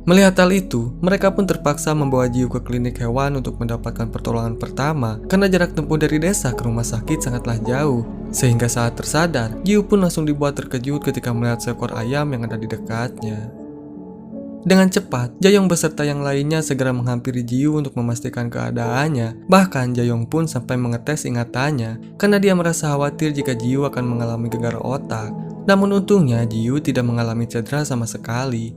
Melihat hal itu, mereka pun terpaksa membawa Jiu ke klinik hewan untuk mendapatkan pertolongan pertama karena jarak tempuh dari desa ke rumah sakit sangatlah jauh. Sehingga saat tersadar, Jiu pun langsung dibuat terkejut ketika melihat seekor ayam yang ada di dekatnya. Dengan cepat, Jayong beserta yang lainnya segera menghampiri Jiu untuk memastikan keadaannya. Bahkan Jayong pun sampai mengetes ingatannya karena dia merasa khawatir jika Jiu akan mengalami gegar otak. Namun untungnya Jiu tidak mengalami cedera sama sekali.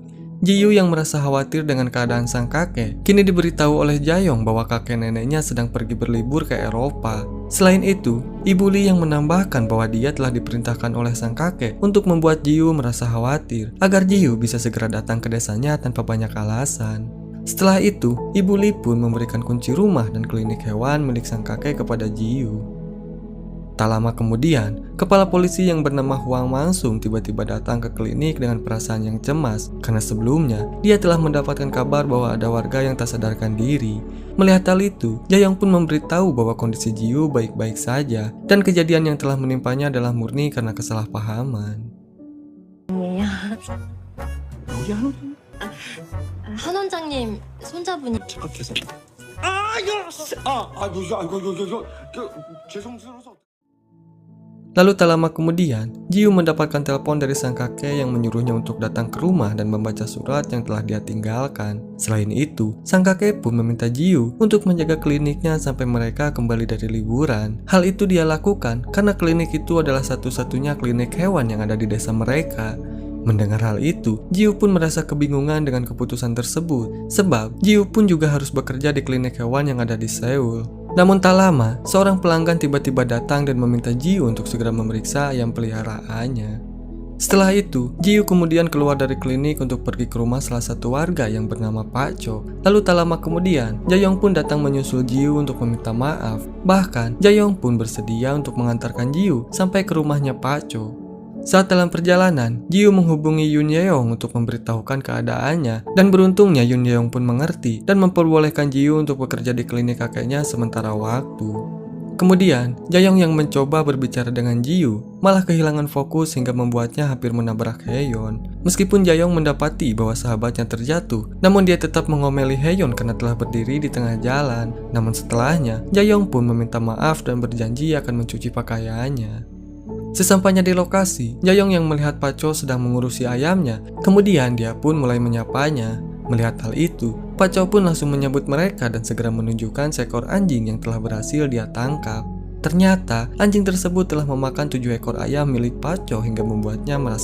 Jiu yang merasa khawatir dengan keadaan sang kakek, kini diberitahu oleh Jayong bahwa kakek neneknya sedang pergi berlibur ke Eropa. Selain itu, Ibu Li yang menambahkan bahwa dia telah diperintahkan oleh sang kakek untuk membuat Jiu merasa khawatir agar Jiu bisa segera datang ke desanya tanpa banyak alasan. Setelah itu, Ibu Li pun memberikan kunci rumah dan klinik hewan milik sang kakek kepada Jiu. Tak lama kemudian, kepala polisi yang bernama Huang Mansung tiba-tiba datang ke klinik dengan perasaan yang cemas karena sebelumnya dia telah mendapatkan kabar bahwa ada warga yang tak sadarkan diri. Melihat hal itu, Jayong pun memberitahu bahwa kondisi Jiu baik-baik saja dan kejadian yang telah menimpanya adalah murni karena kesalahpahaman. 한 원장님 손자분이 착각해서. 죄송스러워서. Lalu tak lama kemudian, Jiu mendapatkan telepon dari sang kakek yang menyuruhnya untuk datang ke rumah dan membaca surat yang telah dia tinggalkan. Selain itu, sang kakek pun meminta Jiu untuk menjaga kliniknya sampai mereka kembali dari liburan. Hal itu dia lakukan karena klinik itu adalah satu-satunya klinik hewan yang ada di desa mereka. Mendengar hal itu, Jiu pun merasa kebingungan dengan keputusan tersebut, sebab Jiu pun juga harus bekerja di klinik hewan yang ada di Seoul. Namun tak lama, seorang pelanggan tiba-tiba datang dan meminta Jiu untuk segera memeriksa ayam peliharaannya. Setelah itu, Jiu kemudian keluar dari klinik untuk pergi ke rumah salah satu warga yang bernama Pak Cho. Lalu tak lama kemudian, Jayong pun datang menyusul Jiu untuk meminta maaf. Bahkan, Jayong pun bersedia untuk mengantarkan Jiu sampai ke rumahnya Pak Cho. Saat dalam perjalanan, Jiu menghubungi Yun Yeong untuk memberitahukan keadaannya, dan beruntungnya Yun Yeong pun mengerti dan memperbolehkan Jiu untuk bekerja di klinik kakeknya sementara waktu. Kemudian, Jayong yang mencoba berbicara dengan Jiu malah kehilangan fokus hingga membuatnya hampir menabrak Haeyeon. Meskipun Jayong mendapati bahwa sahabatnya terjatuh, namun dia tetap mengomeli Haeyeon karena telah berdiri di tengah jalan. Namun setelahnya, Jayong pun meminta maaf dan berjanji akan mencuci pakaiannya. Sesampainya di lokasi, Jayong yang melihat Pak Cho sedang mengurusi ayamnya, kemudian dia pun mulai menyapanya. Melihat hal itu, Pak Cho pun langsung menyambut mereka dan segera menunjukkan seekor anjing yang telah berhasil dia tangkap. Ternyata, anjing tersebut telah memakan 7 ekor ayam milik Pak Cho hingga membuatnya merasa